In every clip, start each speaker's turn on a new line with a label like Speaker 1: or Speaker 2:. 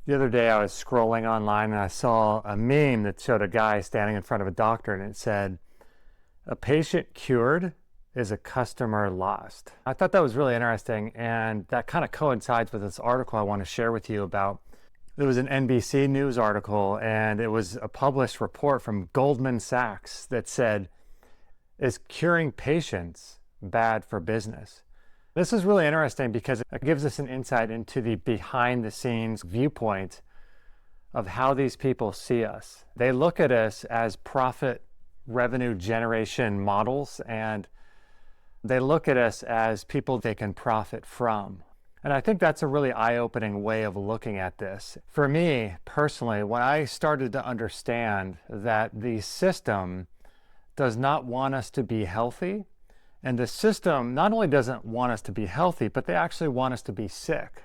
Speaker 1: The other day I was scrolling online and I saw a meme that showed a guy standing in front of a doctor and it said, "A patient cured is a customer lost." I thought that was really interesting, and that kind of coincides with this article I want to share with you about. It was an NBC News article, and it was a published report from Goldman Sachs that said, "Is curing patients bad for business?" This is really interesting because it gives us an insight into the behind the scenes viewpoint of how these people see us. They look at us as profit revenue generation models, and they look at us as people they can profit from. And I think that's a really eye-opening way of looking at this. For me personally, when I started to understand that the system does not want us to be healthy, and the system not only doesn't want us to be healthy, but they actually want us to be sick.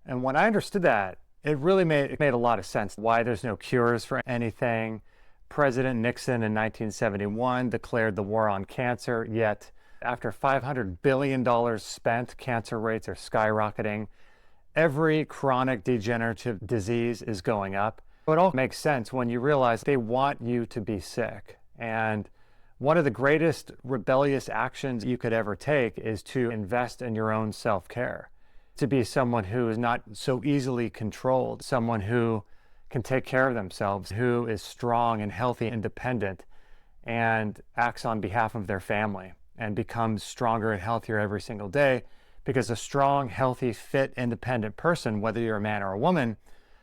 Speaker 1: And when I understood that, it made a lot of sense why there's no cures for anything. President Nixon in 1971 declared the war on cancer, yet after $500 billion spent, cancer rates are skyrocketing. Every chronic degenerative disease is going up. It all makes sense when you realize they want you to be sick. And one of the greatest rebellious actions you could ever take is to invest in your own self-care, to be someone who is not so easily controlled, someone who can take care of themselves, who is strong and healthy, independent, and acts on behalf of their family and becomes stronger and healthier every single day. Because a strong, healthy, fit, independent person, whether you're a man or a woman,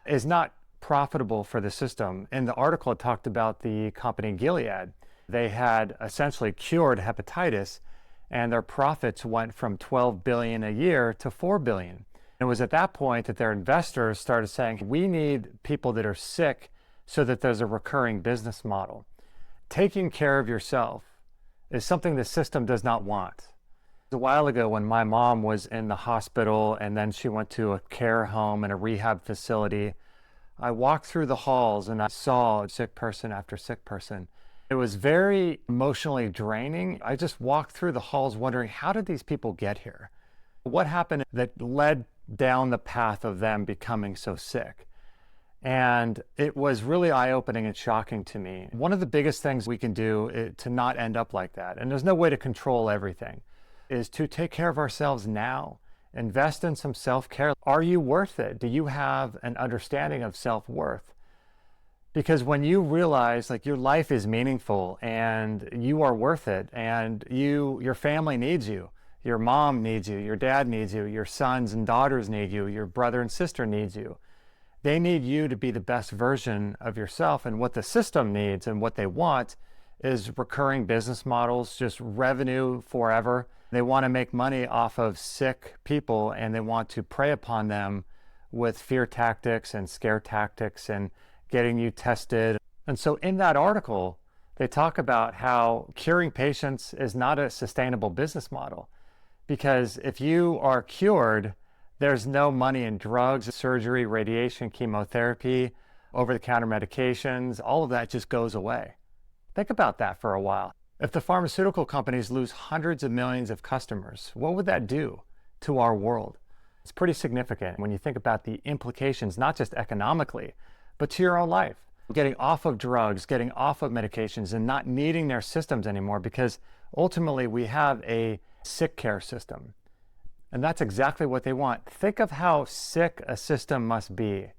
Speaker 1: is not profitable for the system. In the article, it talked about the company Gilead. They had essentially cured hepatitis, and their profits went from $12 billion a year to $4 billion. It was at that point that their investors started saying, we need people that are sick so that there's a recurring business model. Taking care of yourself is something the system does not want. A while ago when my mom was in the hospital and then she went to a care home and a rehab facility, I walked through the halls and I saw sick person after sick person. It was very emotionally draining. I just walked through the halls wondering, how did these people get here? What happened that led down the path of them becoming so sick? And it was really eye-opening and shocking to me. One of the biggest things we can do to not end up like that, and there's no way to control everything, is to take care of ourselves now. Invest in some self-care. Are you worth it? Do you have an understanding of self-worth? Because when you realize like your life is meaningful and you are worth it, and your family needs you, your mom needs you, your dad needs you, your sons and daughters need you, your brother and sister needs you. They need you to be the best version of yourself. And what the system needs and what they want is recurring business models, just revenue forever. They want to make money off of sick people, and they want to prey upon them with fear tactics and scare tactics and getting you tested. And so in that article, they talk about how curing patients is not a sustainable business model. Because if you are cured, there's no money in drugs, surgery, radiation, chemotherapy, over-the-counter medications. All of that just goes away. Think about that for a while. If the pharmaceutical companies lose hundreds of millions of customers, what would that do to our world? It's pretty significant when you think about the implications, not just economically, but to your own life. Getting off of drugs, getting off of medications, and not needing their systems anymore, because ultimately we have a sick care system. And that's exactly what they want. Think of how sick a system must be,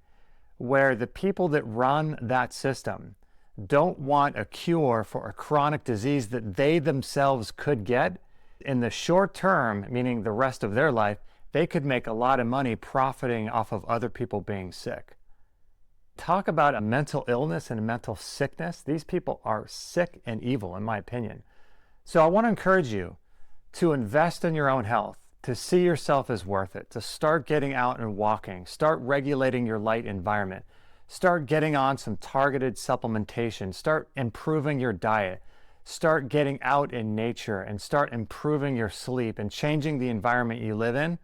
Speaker 1: where the people that run that system don't want a cure for a chronic disease that they themselves could get. In the short term, meaning the rest of their life, they could make a lot of money profiting off of other people being sick. Talk about a mental illness and a mental sickness. These people are sick and evil, in my opinion. So I want to encourage you to invest in your own health, to see yourself as worth it, to start getting out and walking, start regulating your light environment, start getting on some targeted supplementation, start improving your diet, start getting out in nature, and start improving your sleep and changing the environment you live in.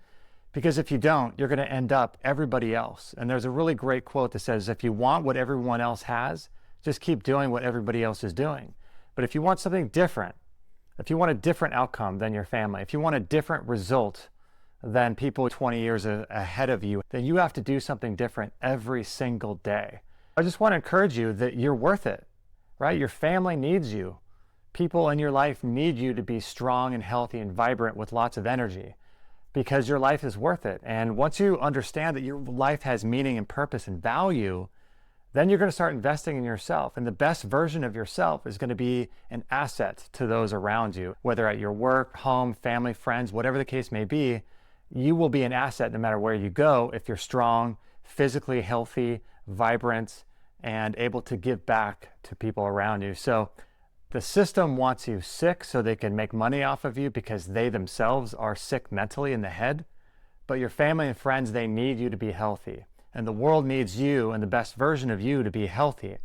Speaker 1: Because if you don't, you're going to end up everybody else. And there's a really great quote that says, if you want what everyone else has, just keep doing what everybody else is doing. But if you want something different, if you want a different outcome than your family, if you want a different result than people 20 years ahead of you, then you have to do something different every single day. I just want to encourage you that you're worth it, right? Your family needs you. People in your life need you to be strong and healthy and vibrant with lots of energy, because your life is worth it. And once you understand that your life has meaning and purpose and value, then you're going to start investing in yourself. And the best version of yourself is going to be an asset to those around you, whether at your work, home, family, friends, whatever the case may be. You will be an asset no matter where you go if you're strong, physically healthy, vibrant, and able to give back to people around you. So the system wants you sick so they can make money off of you because they themselves are sick mentally in the head. But your family and friends, they need you to be healthy. And the world needs you and the best version of you to be healthy.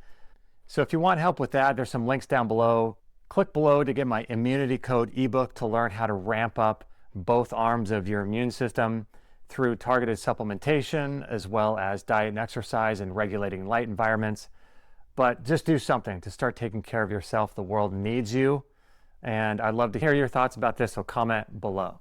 Speaker 1: So if you want help with that, there's some links down below. Click below to get my immunity code ebook to learn how to ramp up both arms of your immune system through targeted supplementation, as well as diet and exercise and regulating light environments. But just do something to start taking care of yourself. The world needs you. And I'd love to hear your thoughts about this, so comment below.